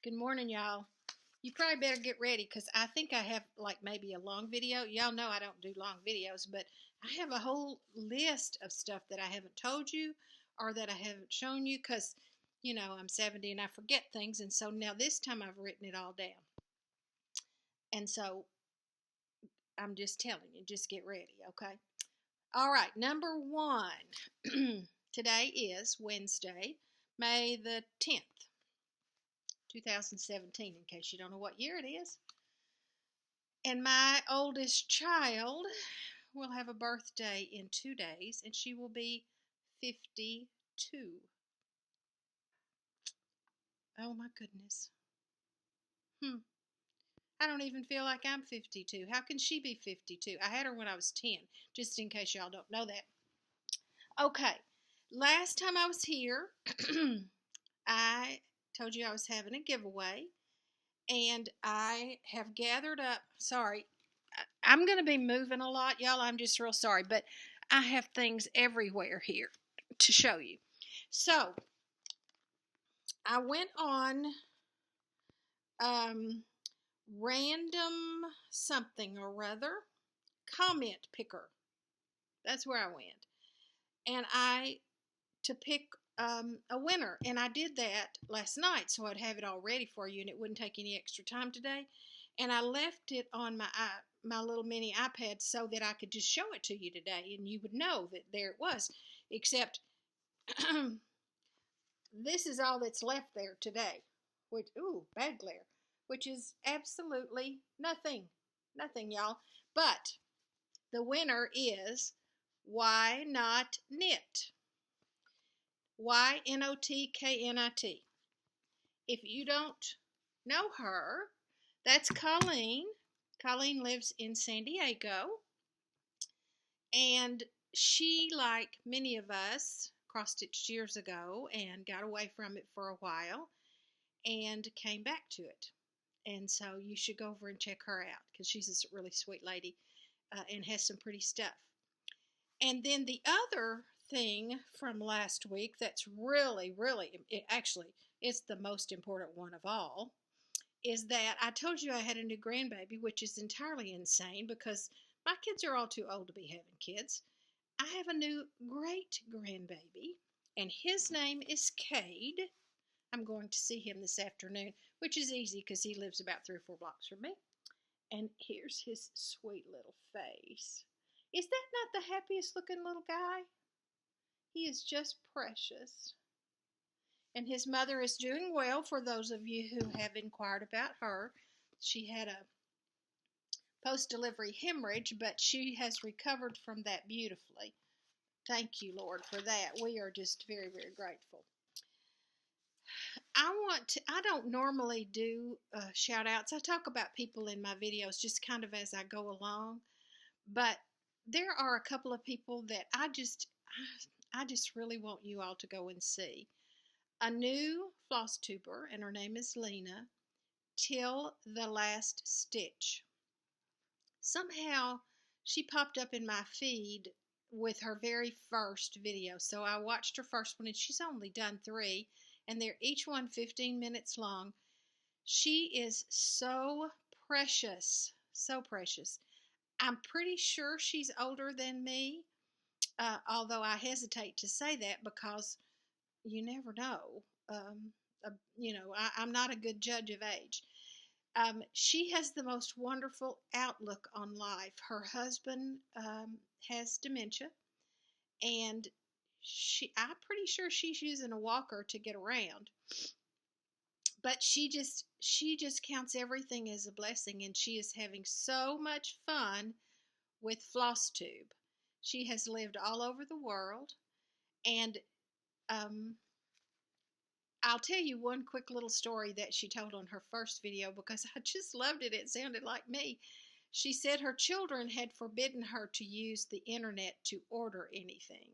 Good morning, y'all. You probably better get ready because I think I have like maybe a long video. Y'all know I don't do long videos, but I have a whole list of stuff that I haven't told you or that I haven't shown you because, I'm 70 and I forget things. And so now this time I've written it all down. And so I'm just telling you, just get ready, okay? All right, number one. Today is Wednesday, May the 10th. 2017, in case you don't know what year it is. And my oldest child will have a birthday in 2 days, and she will be 52. Oh my goodness. I don't even feel like I'm 52. How can she be 52? I had her when I was 10, just in case y'all don't know that. Okay, last time I was here, I told you I was having a giveaway. And I have gathered up, sorry, I'm going to be moving a lot, y'all. I'm just real sorry, but I have things everywhere here to show you. So, I went on random something or other, comment picker. That's where I went. And to pick a winner. And I did that last night, so I'd have it all ready for you and it wouldn't take any extra time today. And I left it on my little mini iPad so that I could just show it to you today and you would know that there it was. Except this is all that's left there today. Which, bad glare. Which is absolutely nothing. Nothing, y'all. But the winner is Why Not Knit. Ynotknit. If you don't know her, that's Colleen. Colleen lives in San Diego, and she, like many of us, cross-stitched years ago and got away from it for a while and came back to it. And so you should go over and check her out because she's a really sweet lady and has some pretty stuff. And then the other thing from last week that's really, it's the most important one of all, is that I told you I had a new grandbaby, which is entirely insane because my kids are all too old to be having kids. I have a new great grandbaby, and his name is Cade. I'm going to see him this afternoon, which is easy because he lives about 3 or 4 blocks from me. And here's his sweet little face. Is that not the happiest looking little guy? He is just precious. And his mother is doing well, for those of you who have inquired about her. She had a post-delivery hemorrhage, but she has recovered from that beautifully. Thank you, Lord, for that. We are just very, very grateful. I don't normally do shout outs. I talk about people in my videos just kind of as I go along, but there are a couple of people that I just really want you all to go and see. A new Flosstuber, and her name is Lena, Till the Last Stitch. Somehow she popped up in my feed with her very first video. So I watched her first one, and she's only done 3, and they're each one 15 minutes long. She is so precious, so precious. I'm pretty sure she's older than me, although I hesitate to say that because you never know. I'm not a good judge of age. She has the most wonderful outlook on life. Her husband has dementia, and I'm pretty sure she's using a walker to get around. But she just counts everything as a blessing, and she is having so much fun with Flosstube. She has lived all over the world, and I'll tell you one quick little story that she told on her first video because I just loved it. It sounded like me. She said her children had forbidden her to use the internet to order anything.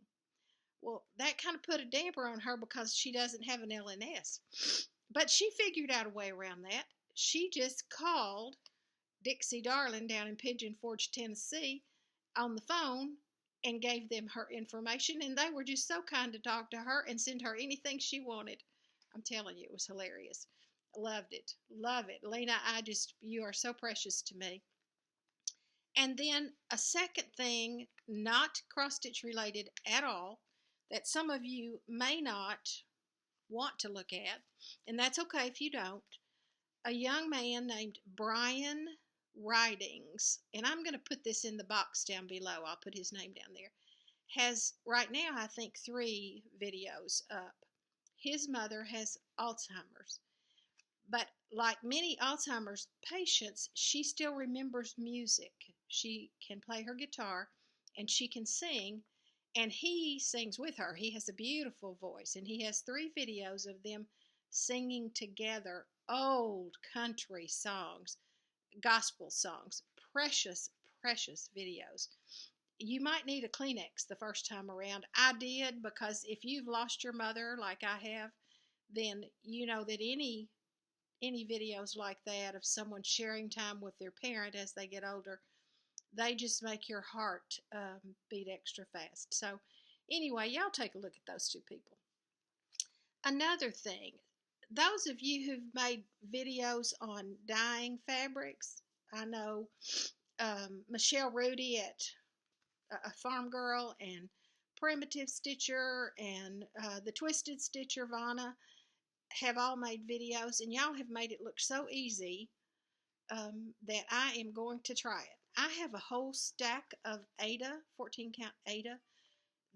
Well, that kind of put a damper on her because she doesn't have an LNS. But she figured out a way around that. She just called Dixie Darling down in Pigeon Forge, Tennessee on the phone and gave them her information, and they were just so kind to talk to her and send her anything she wanted. I'm telling you, it was hilarious. Loved it. Love it. Lena, you are so precious to me. And then a second thing, not cross stitch related at all, that some of you may not want to look at, and that's okay if you don't. A young man named Brian Ridings, and I'm going to put this in the box down below. I'll put his name down there. Has right now, I think, 3 videos up. His mother has Alzheimer's. But like many Alzheimer's patients, she still remembers music. She can play her guitar and she can sing, and he sings with her. He has a beautiful voice, and he has 3 videos of them singing together old country songs, gospel songs. Precious, precious videos. You might need a Kleenex the first time around. I did, because if you've lost your mother like I have, then you know that any videos like that of someone sharing time with their parent as they get older, they just make your heart beat extra fast. So anyway, y'all take a look at those 2 people. Another thing, those of you who've made videos on dyeing fabrics, I know Michelle Rudy at a Farm Girl, and Primitive Stitcher, and the Twisted Stitcher, Vanna, have all made videos, and y'all have made it look so easy that I am going to try it. I have a whole stack of Aida, 14 count Aida,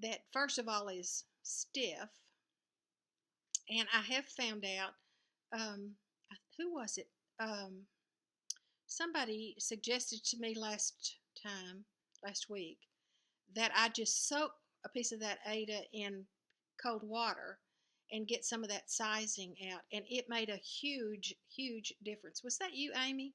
that first of all is stiff, and I have found out, who was it? Somebody suggested to me last week, that I just soak a piece of that Aida in cold water and get some of that sizing out, and it made a huge, huge difference. Was that you, Amy?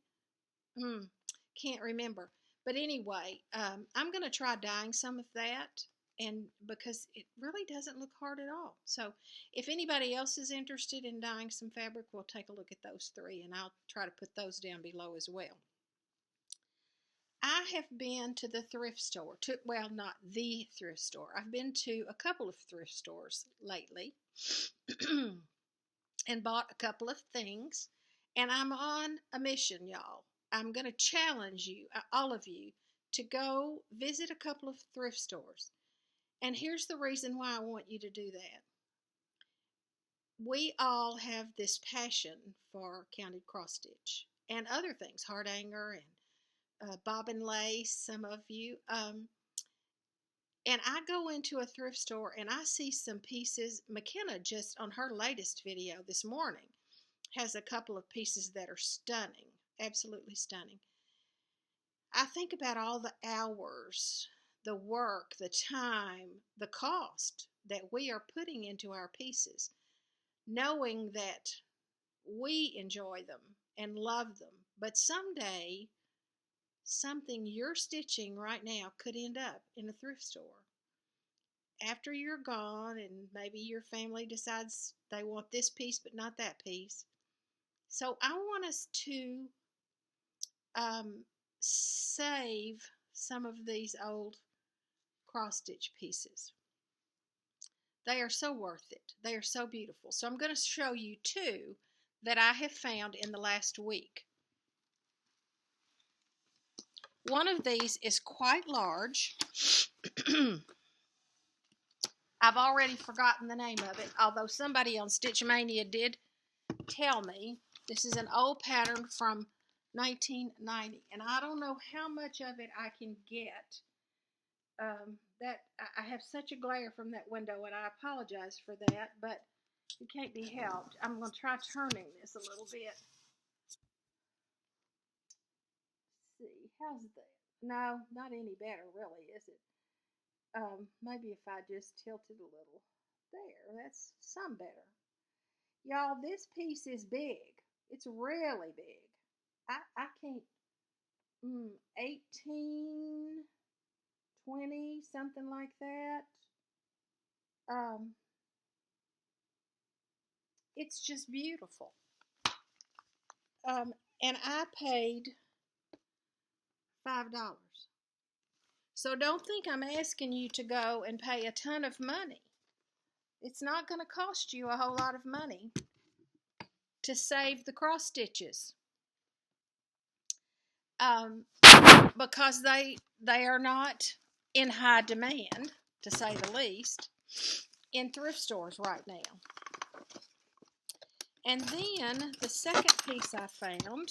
Can't remember. But anyway, I'm going to try dyeing some of that, and because it really doesn't look hard at all. So if anybody else is interested in dyeing some fabric, we'll take a look at those 3, and I'll try to put those down below as well. I have been to the thrift store, well, not the thrift store. I've been to a couple of thrift stores lately and bought a couple of things, and I'm on a mission, y'all. I'm going to challenge you, all of you, to go visit a couple of thrift stores. And here's the reason why I want you to do that. We all have this passion for counted cross stitch and other things, hardanger and bobbin lace, some of you. And I go into a thrift store and I see some pieces. McKenna, just on her latest video this morning, has a couple of pieces that are stunning, absolutely stunning. I think about all the hours, the work, the time, the cost that we are putting into our pieces, knowing that we enjoy them and love them, but someday something you're stitching right now could end up in a thrift store. After you're gone, and maybe your family decides they want this piece but not that piece. So I want us to save some of these old cross-stitch pieces. They are so worth it. They are so beautiful. So I'm going to show you 2 that I have found in the last week. One of these is quite large. I've already forgotten the name of it, although somebody on Stitchmania did tell me. This is an old pattern from 1990, and I don't know how much of it I can get. That I have such a glare from that window, and I apologize for that, but it can't be helped. I'm going to try turning this a little bit. Let's see, how's that? No, not any better, really, is it? Maybe if I just tilt it a little. There, that's some better. Y'all, this piece is big. It's really big. I can't, 18, 20, something like that. It's just beautiful. And I paid $5. So don't think I'm asking you to go and pay a ton of money. It's not going to cost you a whole lot of money to save the cross stitches, um, because they are not in high demand, to say the least, in thrift stores right now. And then the second piece I found,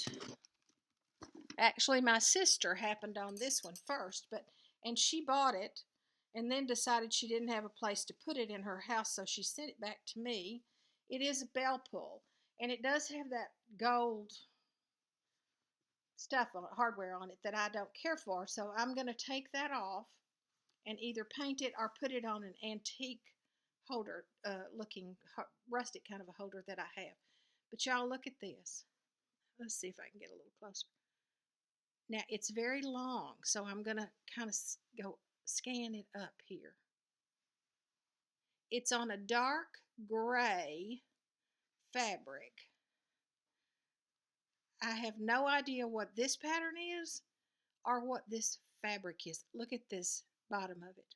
actually my sister happened on this one first, and she bought it and then decided she didn't have a place to put it in her house, so she sent it back to me. It is a bell pull, and it does have that gold stuff on it, hardware on it, that I don't care for, so I'm going to take that off and either paint it or put it on an antique holder looking rustic kind of a holder that I have. But y'all, look at this. Let's see if I can get a little closer. Now, it's very long, so I'm going to kind of go scan it up here. It's on a dark gray fabric. I have no idea what this pattern is or what this fabric is. Look at this bottom of it.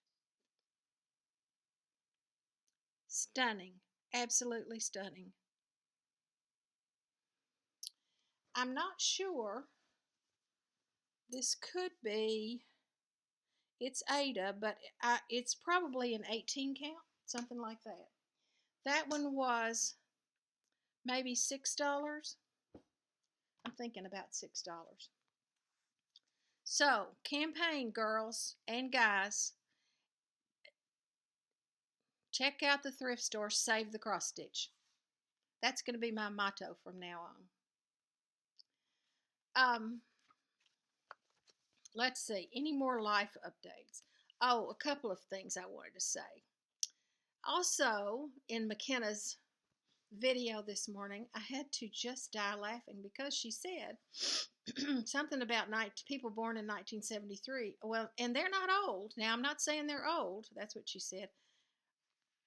Stunning. Absolutely stunning. I'm not sure. This could be, it's Ada, but it's probably an 18 count, something like that. That one was maybe $6. I'm thinking about $6. So, campaign, girls and guys, check out the thrift store, save the cross stitch. That's going to be my motto from now on. Let's see, any more life updates? Oh, a couple of things I wanted to say. Also, in McKenna's video this morning, I had to just die laughing because she said something about people born in 1973. Well, and they're not old. Now, I'm not saying they're old. That's what she said.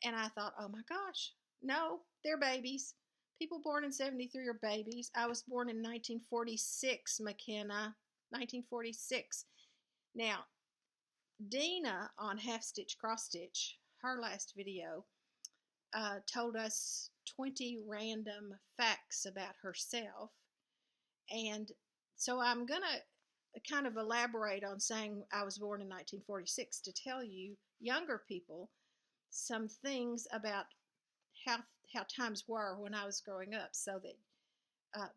And I thought, oh my gosh, no, they're babies. People born in 73 are babies. I was born in 1946, McKenna. 1946. Now, Dina on Half Stitch Cross Stitch, her last video, told us 20 random facts about herself. And so I'm going to kind of elaborate on saying I was born in 1946 to tell you younger people some things about how times were when I was growing up, so that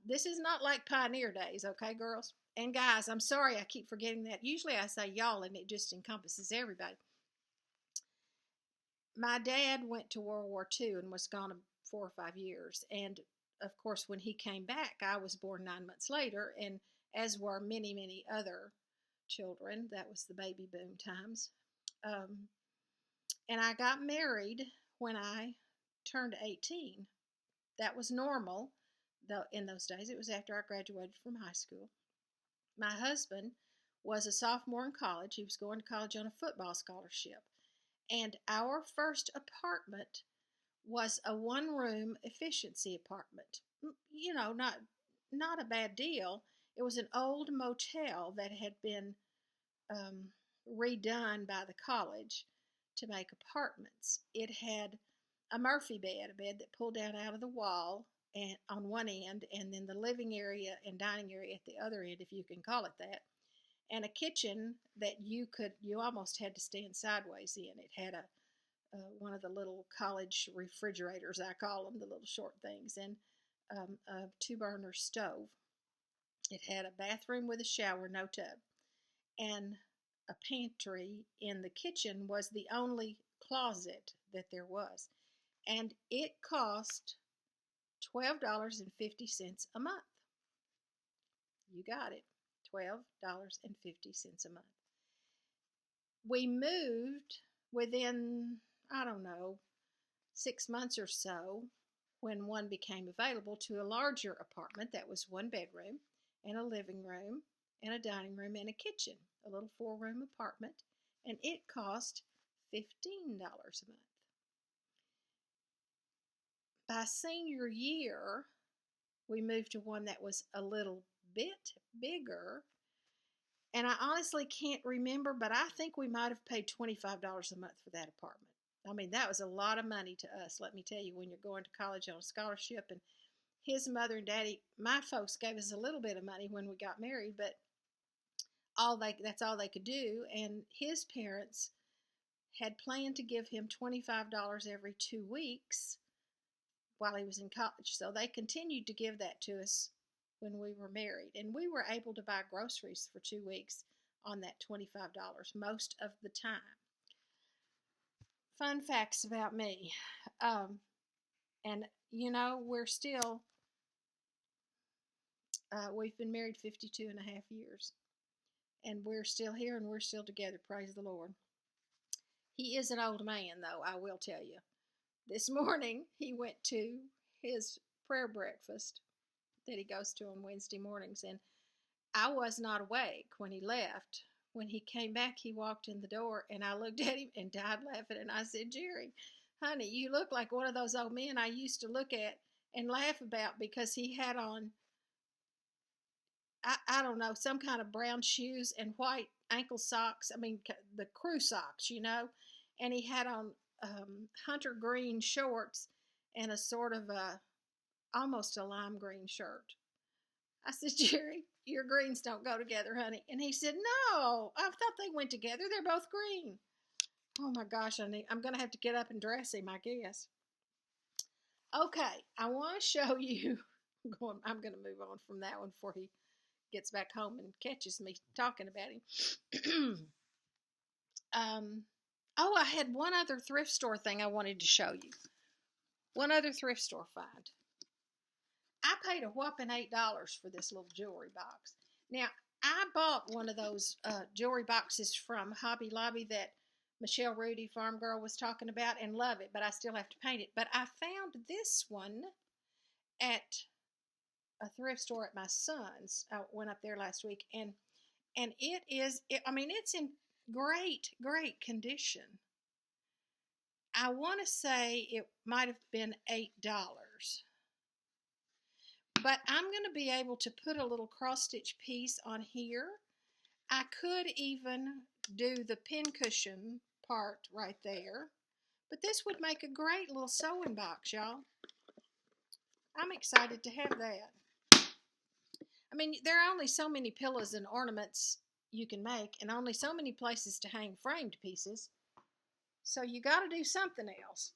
this is not like pioneer days, okay, girls and guys. I'm sorry I keep forgetting that. Usually I say y'all and it just encompasses everybody. My dad went to World War II and was gone 4 or 5 years, and of course when he came back I was born 9 months later, and as were many other children. That was the baby boom times. And I got married when I turned 18. That was normal, though. In those days, it was after I graduated from high school. My husband was a sophomore in college. He was going to college on a football scholarship. And our first apartment was a one-room efficiency apartment. You know, not a bad deal. It was an old motel that had been redone by the college to make apartments. It had a Murphy bed, a bed that pulled down out of the wall and on one end, and then the living area and dining area at the other end, if you can call it that, and a kitchen that you almost had to stand sideways in. It had one of the little college refrigerators, I call them, the little short things, and a 2-burner stove. It had a bathroom with a shower, no tub, and a pantry in the kitchen was the only closet that there was. And it cost $12.50 a month. You got it, $12.50 a month. We moved within, I don't know, 6 months or so, when one became available, to a larger apartment that was 1 bedroom and a living room and a dining room and a kitchen, a little 4-room apartment, and it cost $15 a month. By senior year, we moved to one that was a little bit bigger, and I honestly can't remember, but I think we might have paid $25 a month for that apartment. I mean, that was a lot of money to us, let me tell you, when you're going to college on a scholarship, and his mother and daddy, my folks gave us a little bit of money when we got married, but that's all they could do. And his parents had planned to give him $25 every 2 weeks while he was in college. So they continued to give that to us when we were married. And we were able to buy groceries for 2 weeks on that $25 most of the time. Fun facts about me. And, we're still, we've been married 52 and a half years. And we're still here and we're still together. Praise the Lord. He is an old man, though, I will tell you. This morning, he went to his prayer breakfast that he goes to on Wednesday mornings, and I was not awake when he left. When he came back, he walked in the door, and I looked at him and died laughing, and I said, Jerry, honey, you look like one of those old men I used to look at and laugh about, because he had on, I don't know, some kind of brown shoes and white ankle socks. I mean, the crew socks, and he had on hunter green shorts and a sort of almost a lime green shirt. I said, Jerry, your greens don't go together, honey. And he said, no, I thought they went together. They're both green. Oh my gosh, I'm going to have to get up and dress him, I guess. Okay, I want to show you. I'm going to move on from that one before he gets back home and catches me talking about him. I had one other thrift store thing I wanted to show you. One other thrift store find. I paid a whopping $8 for this little jewelry box. Now, I bought one of those jewelry boxes from Hobby Lobby that Michelle Rudy, Farm Girl, was talking about, and love it, but I still have to paint it. But I found this one at a thrift store at my son's. I went up there last week, and it's in great condition. I want to say it might have been $8. But I'm going to be able to put a little cross-stitch piece on here. I could even do the pincushion part right there. But this would make a great little sewing box, y'all. I'm excited to have that. I mean, there are only so many pillows and ornaments you can make, and only so many places to hang framed pieces. So you got to do something else.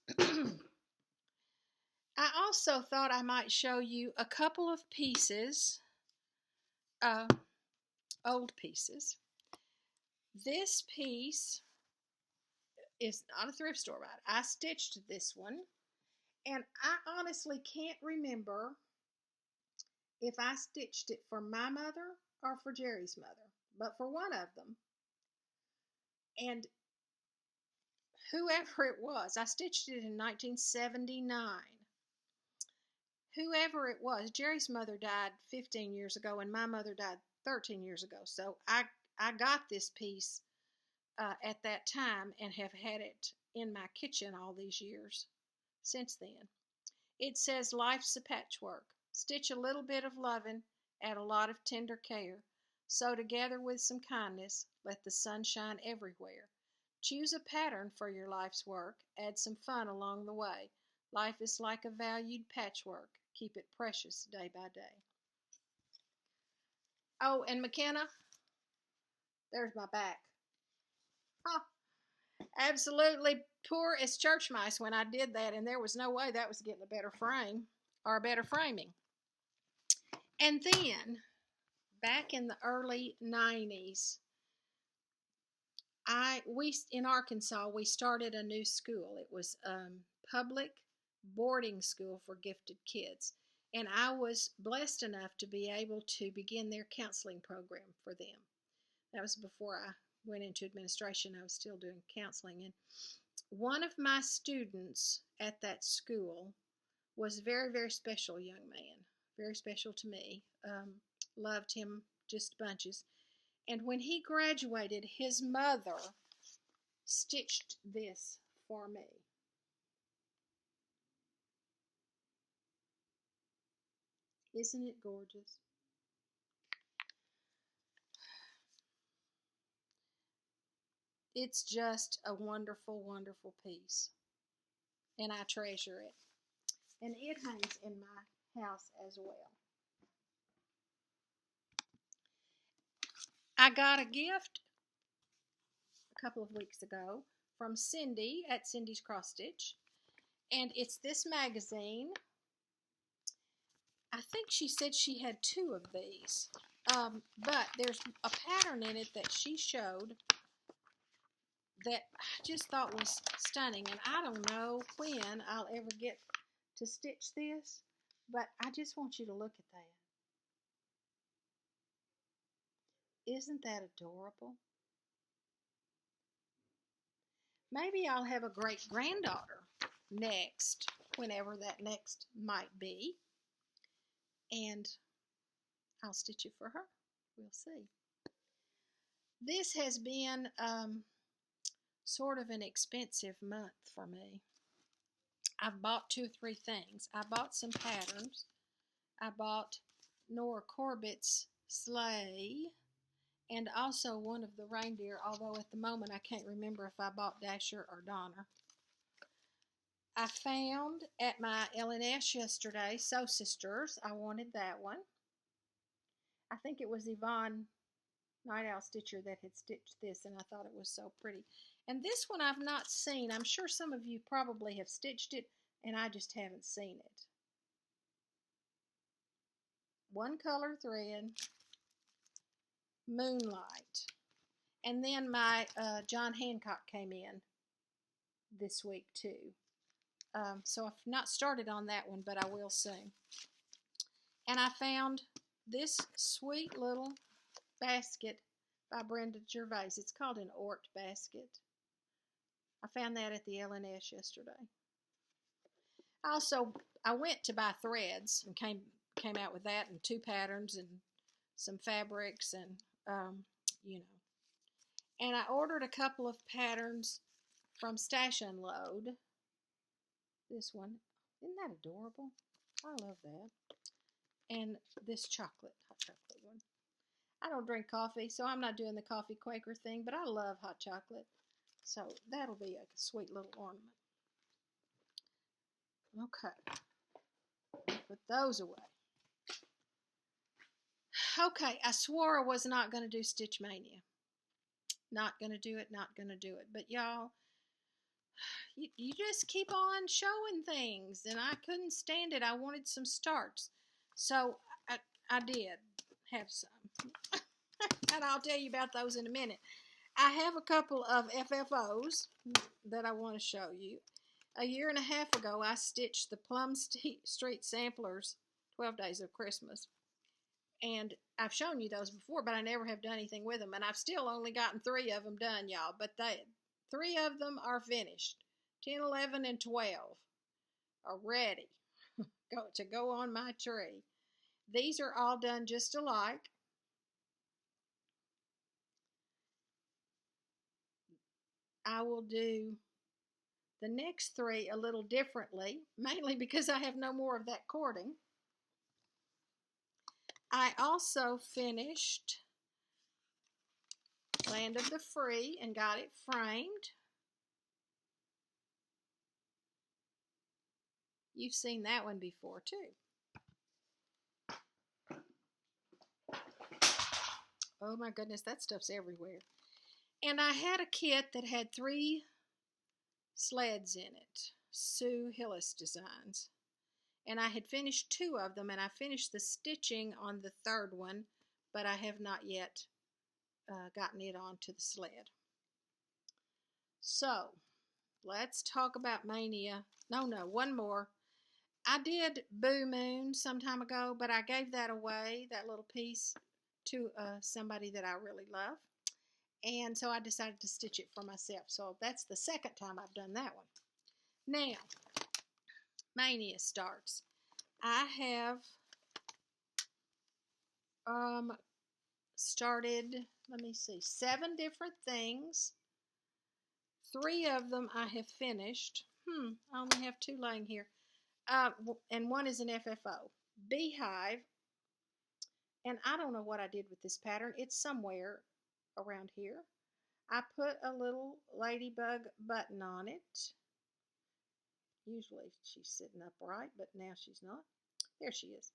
I also thought I might show you a couple of pieces, old pieces. This piece is not a thrift store ride. I stitched this one, and I honestly can't remember if I stitched it for my mother or for Jerry's mother, but for one of them. And whoever it was, I stitched it in 1979. Whoever it was, Jerry's mother died 15 years ago, and my mother died 13 years ago. So I got this piece at that time and have had it in my kitchen all these years since then. It says, life's a patchwork. Stitch a little bit of loving, add a lot of tender care. Sew together with some kindness, let the sun shine everywhere. Choose a pattern for your life's work, add some fun along the way. Life is like a valued patchwork. Keep it precious day by day. Oh, and McKenna, there's my back. Huh. Absolutely poor as church mice when I did that, and there was no way that was getting a better frame or a better framing. And then, back in the early 90s, in Arkansas, we started a new school. It was public boarding school for gifted kids. And I was blessed enough to be able to begin their counseling program for them. That was before I went into administration. I was still doing counseling. And one of my students at that school was a very, very special young man. Very special to me. Loved him just bunches. And when he graduated, his mother stitched this for me. Isn't it gorgeous? It's just a wonderful, wonderful piece. And I treasure it. And it hangs in my house as well. I got a gift a couple of weeks ago from Cindy at Cindy's Cross Stitch, and it's this magazine. I think she said she had 2 of these, but there's a pattern in it that she showed that I just thought was stunning, and I don't know when I'll ever get to stitch this, but I just want you to look at that. Isn't that adorable? Maybe I'll have a great-granddaughter next, whenever that next might be, and I'll stitch it for her. We'll see. This has been sort of an expensive month for me. I've bought 2 or 3 things. I bought some patterns. I bought Nora Corbett's sleigh and also one of the reindeer, although at the moment I can't remember if I bought Dasher or Donner. I found at my L&S yesterday, Sew Sisters. I wanted that one. I think it was Yvonne Night Owl Stitcher that had stitched this, and I thought it was so pretty. And this one I've not seen. I'm sure some of you probably have stitched it, and I just haven't seen it. 1 color thread, Moonlight. And then my John Hancock came in this week too. So I've not started on that one, but I will soon. And I found this sweet little basket by Brenda Gervais. It's called an Ort basket. I found that at the L&S yesterday. I went to buy threads and came out with that and 2 patterns and some fabrics and you know. And I ordered a couple of patterns from Stash Unload. This one, isn't that adorable? I love that. And this hot chocolate one. I don't drink coffee, so I'm not doing the coffee Quaker thing, but I love hot chocolate. So that'll be a sweet little ornament. Okay, put those away. Okay, I swore I was not going to do Stitch Mania. Not going to do it, not going to do it. But y'all, you just keep on showing things, and I couldn't stand it. I wanted some starts. So I did have some. And I'll tell you about those in a minute. I have a couple of FFOs that I want to show you. A year and a half ago, I stitched the Plum Street Samplers 12 Days of Christmas. And I've shown you those before, but I never have done anything with them. And I've still only gotten 3 of them done, y'all. But 3 of them are finished. 10, 11, and 12 are ready to go on my tree. These are all done just alike. I will do the next 3 a little differently, mainly because I have no more of that cording. I also finished Land of the Free and got it framed. You've seen that one before too. Oh my goodness, that stuff's everywhere. And I had a kit that had 3 sleds in it, Sue Hillis Designs. And I had finished 2 of them, and I finished the stitching on the 3rd one, but I have not yet gotten it onto the sled. So, let's talk about Mania. No, one more. I did Boo Moon some time ago, but I gave that away, that little piece, to somebody that I really love. And so I decided to stitch it for myself. So that's the 2nd time I've done that one. Now, Mania starts. I have started, let me see, 7 different things. 3 of them I have finished. I only have 2 laying here. And 1 is an FFO. Beehive. And I don't know what I did with this pattern. It's somewhere around here. I put a little ladybug button on it. Usually she's sitting upright, but now she's not. There she is.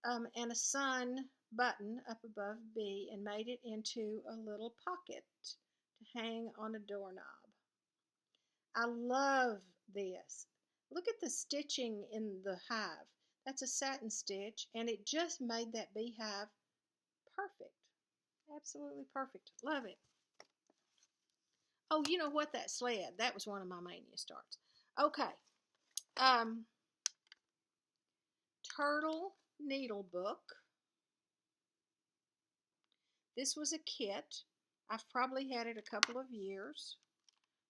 And a sun button up above B and made it into a little pocket to hang on a doorknob. I love this. Look at the stitching in the hive. That's a satin stitch, and it just made that beehive perfect. Absolutely perfect. Love it. Oh, you know what? That sled. That was one of my mania starts. Okay. Turtle needle book. This was a kit. I've probably had it a couple of years.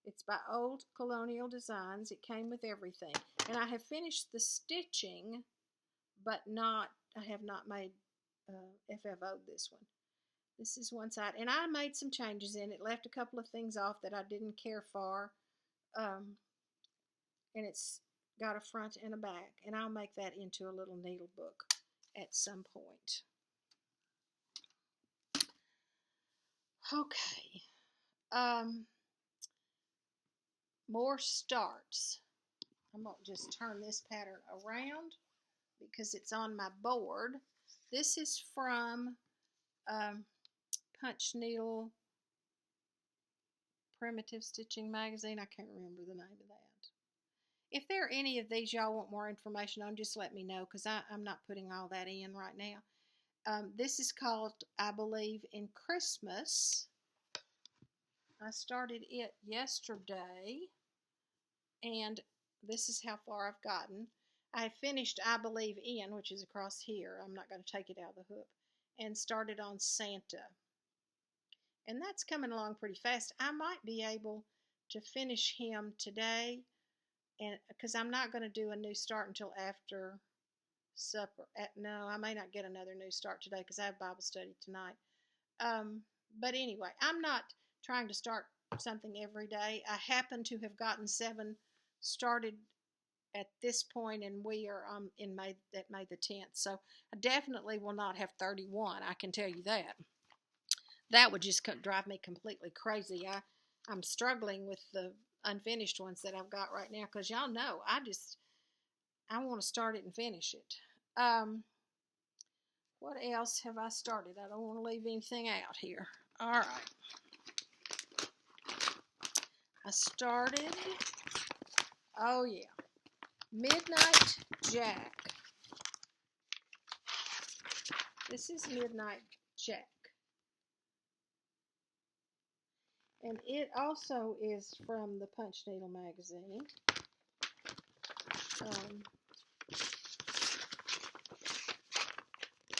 It's by Old Colonial Designs. It came with everything. And I have finished the stitching, but I have not made FFO'd this one. This is one side. And I made some changes in it. Left a couple of things off that I didn't care for. And it's got a front and a back. And I'll make that into a little needle book at some point. Okay. More starts. I'm going to just turn this pattern around because it's on my board. This is from Punch Needle Primitive Stitching Magazine. I can't remember the name of that. If there are any of these y'all want more information on, just let me know because I'm not putting all that in right now. This is called, I believe, In Christmas. I started it yesterday, and this is how far I've gotten. I finished I Believe In, which is across here. I'm not going to take it out of the hook, and started on Santa. And that's coming along pretty fast. I might be able to finish him today, and because I'm not going to do a new start until after supper. No, I may not get another new start today because I have Bible study tonight. But anyway, I'm not trying to start something every day. I happen to have gotten 7 started at this point, and we are in May the 10th. So I definitely will not have 31. I can tell you that. That would just drive me completely crazy. I'm struggling with the unfinished ones that I've got right now because y'all know I want to start it and finish it. What else have I started? I don't want to leave anything out here. All right. I started, oh yeah, Midnight Jack. This is Midnight Jack. And it also is from the Punch Needle magazine.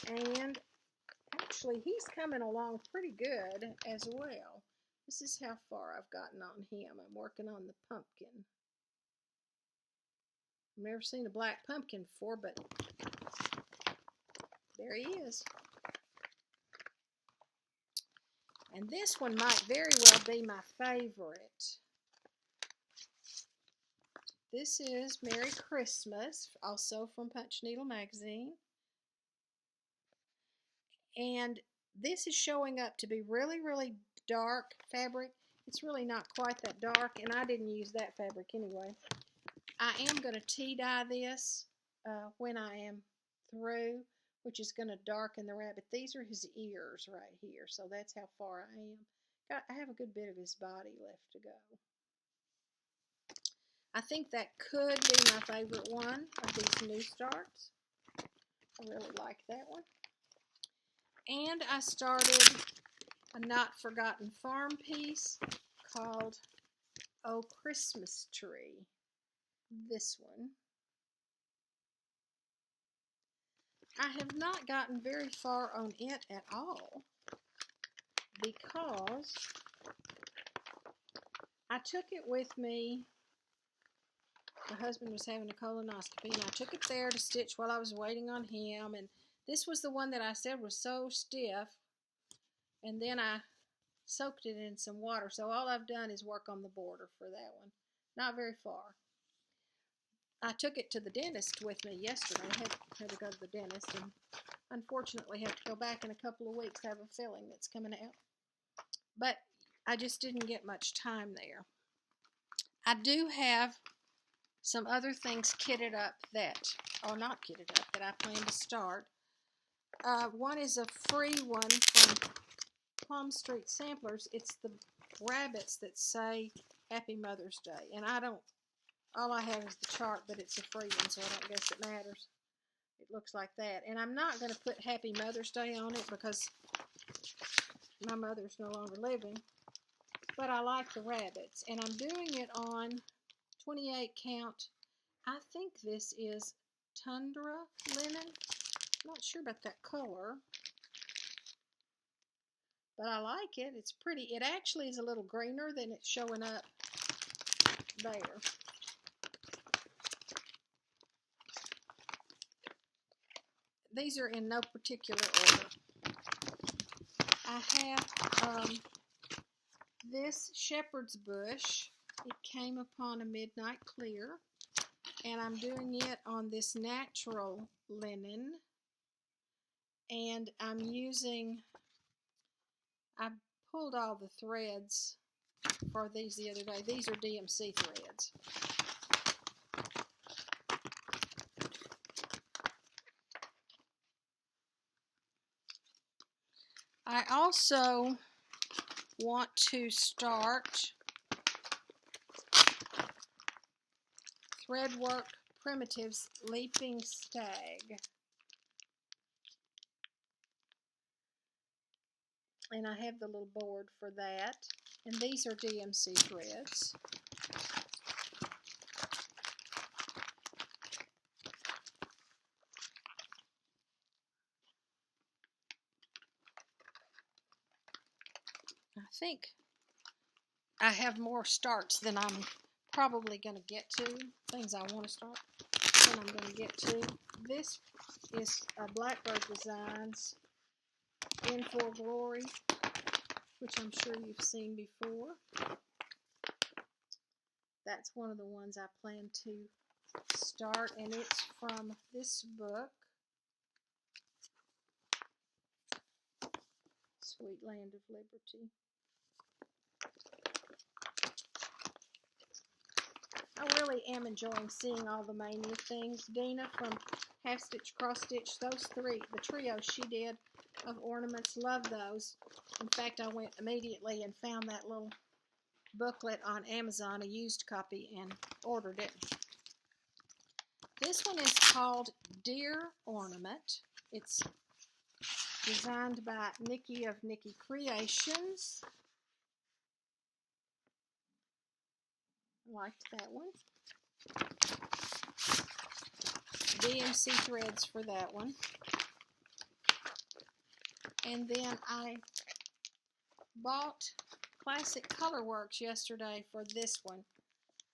And actually, he's coming along pretty good as well. This is how far I've gotten on him. I'm working on the pumpkin. I've never seen a black pumpkin before, but there he is. And this one might very well be my favorite. This is Merry Christmas, also from Punch Needle magazine. And this is showing up to be really, really dark fabric. It's really not quite that dark, and I didn't use that fabric anyway. I am going to tea dye this when I am through, which is going to darken the rabbit. These are his ears right here, so that's how far I am. I have a good bit of his body left to go. I think that could be my favorite one of these new starts. I really like that one. And I started a Not Forgotten Farm piece called Oh Christmas Tree. This one. I have not gotten very far on it at all because I took it with me. My husband was having a colonoscopy, and I took it there to stitch while I was waiting on him. And this was the one that I said was so stiff, and then I soaked it in some water. So all I've done is work on the border for that one. Not very far. I took it to the dentist with me yesterday. I had to go to the dentist, and unfortunately have to go back in a couple of weeks. I have a filling that's coming out. But I just didn't get much time there. I do have some other things kitted up that or not kitted up, that I plan to start. One is a free one from Plum Street Samplers. It's the rabbits that say Happy Mother's Day. And all I have is the chart, but it's a free one, so I don't guess it matters. It looks like that. And I'm not going to put Happy Mother's Day on it because my mother's no longer living. But I like the rabbits. And I'm doing it on 28 count. I think this is Tundra linen. Not sure about that color, but I like it. It's pretty. It actually is a little greener than it's showing up there. These are in no particular order. I have this shepherd's bush. It came upon a midnight clear, and I'm doing it on this natural linen. And I pulled all the threads for these the other day. These are DMC threads. I also want to start Threadwork Primitives Leaping Stag. And I have the little board for that. And these are DMC threads. I think I have more starts than I'm probably going to get to. Things I want to start than I'm going to get to. This is Blackbird Designs In For Glory, which I'm sure you've seen before. That's one of the ones I plan to start, and it's from this book, Sweet Land of Liberty. I really am enjoying seeing all the Mania things. Dina from Half Stitch Cross Stitch, those three, the trio she did of ornaments, love those. In fact, I went immediately and found that little booklet on Amazon, a used copy, and ordered it. This one is called Deer Ornament. It's designed by Nikki of Nikki Creations. I liked that one. DMC threads for that one. And then I bought Classic Colorworks yesterday for this one.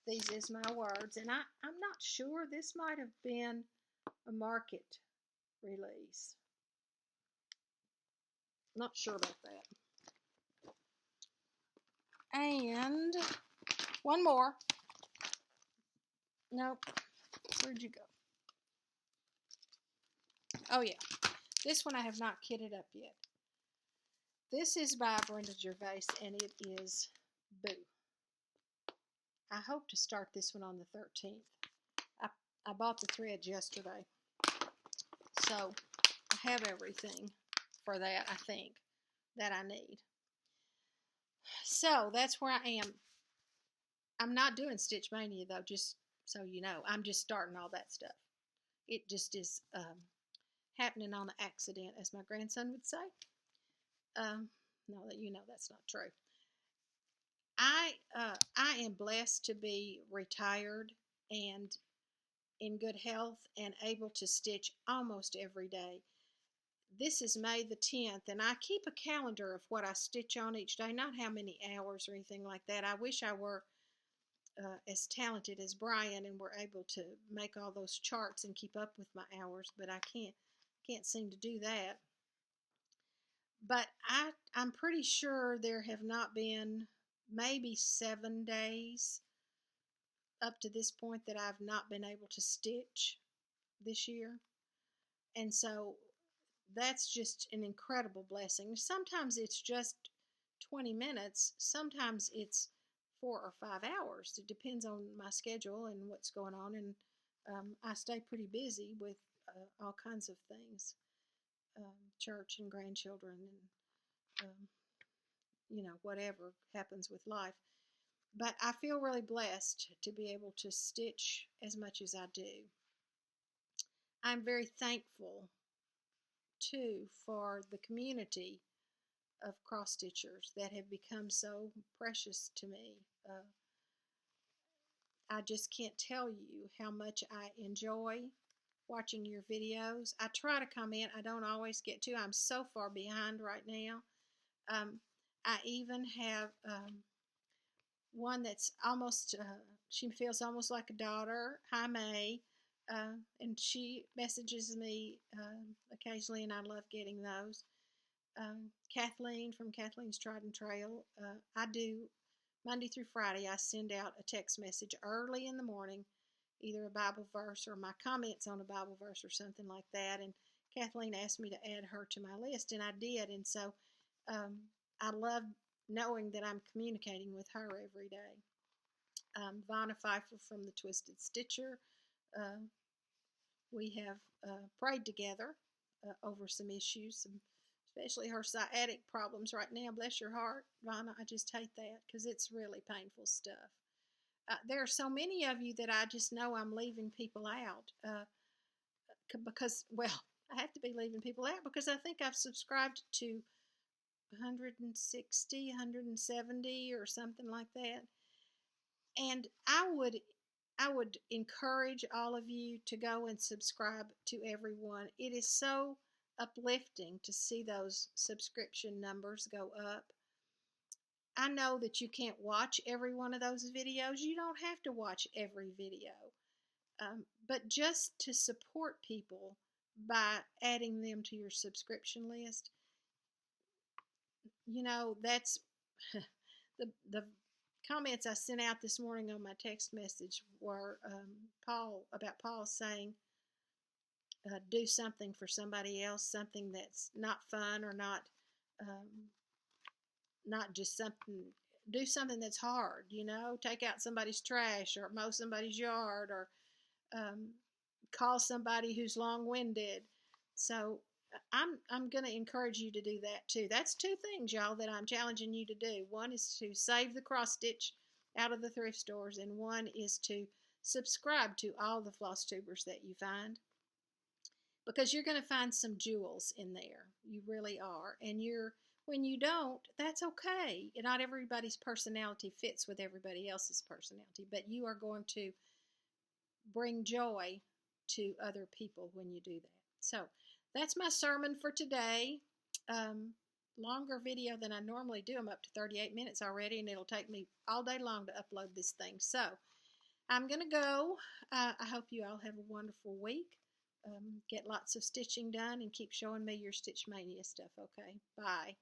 These is my words. And I'm not sure. This might have been a market release. Not sure about that. And one more. Nope. Where'd you go? Oh, yeah. This one I have not kitted up yet. This is by Brenda Gervais, and it is Boo. I hope to start this one on the 13th. I bought the threads yesterday, so I have everything for that, I think, that I need. So that's where I am. I'm not doing Stitch Mania, though, just so you know. I'm just starting all that stuff. It just is happening on accident, as my grandson would say. No, you know that's not true. I am blessed to be retired and in good health and able to stitch almost every day. This is May the 10th, and I keep a calendar of what I stitch on each day, not how many hours or anything like that. I wish I were as talented as Brian and were able to make all those charts and keep up with my hours, but I can't seem to do that. But I'm pretty sure there have not been maybe 7 days up to this point that I've not been able to stitch this year. And so that's just an incredible blessing. Sometimes it's just 20 minutes. Sometimes it's 4 or 5 hours. It depends on my schedule and what's going on and I stay pretty busy with all kinds of things, church and grandchildren, and whatever happens with life. But I feel really blessed to be able to stitch as much as I do. I'm very thankful too for the community of cross stitchers that have become so precious to me. I just can't tell you how much I enjoy watching your videos. I try to comment. I don't always get to. I'm so far behind right now. I even have one that's almost, she feels almost like a daughter. Hi, May. And she messages me occasionally, and I love getting those. Kathleen from Kathleen's Trident Trail. I do Monday through Friday. I send out a text message early in the morning, either a Bible verse or my comments on a Bible verse or something like that. And Kathleen asked me to add her to my list, and I did. And so I love knowing that I'm communicating with her every day. Vonna Pfeiffer from the Twisted Stitcher. Uh, we have prayed together over some issues, especially her sciatic problems right now. Bless your heart, Vonna. I just hate that because it's really painful stuff. There are so many of you that I just know I'm leaving people out because, well, I have to be leaving people out because I think I've subscribed to 160, 170 or something like that. And I would encourage all of you to go and subscribe to everyone. It is so uplifting to see those subscription numbers go up. I know that you can't watch every one of those videos. You don't have to watch every video. But just to support people by adding them to your subscription list, that's the comments I sent out this morning on my text message were Paul saying, do something for somebody else, something that's not fun or not just something. Do something that's hard. Take out somebody's trash or mow somebody's yard or call somebody who's long-winded. So I'm going to encourage you to do that too. That's two things, y'all, that I'm challenging you to do. One is to save the cross stitch out of the thrift stores, and one is to subscribe to all the Flosstubers that you find, because you're going to find some jewels in there. You really are. And when you don't, that's okay. Not everybody's personality fits with everybody else's personality, but you are going to bring joy to other people when you do that. So that's my sermon for today. Longer video than I normally do. I'm up to 38 minutes already, and it'll take me all day long to upload this thing. So I'm going to go. I hope you all have a wonderful week. Get lots of stitching done and keep showing me your Stitch Mania stuff, okay? Bye.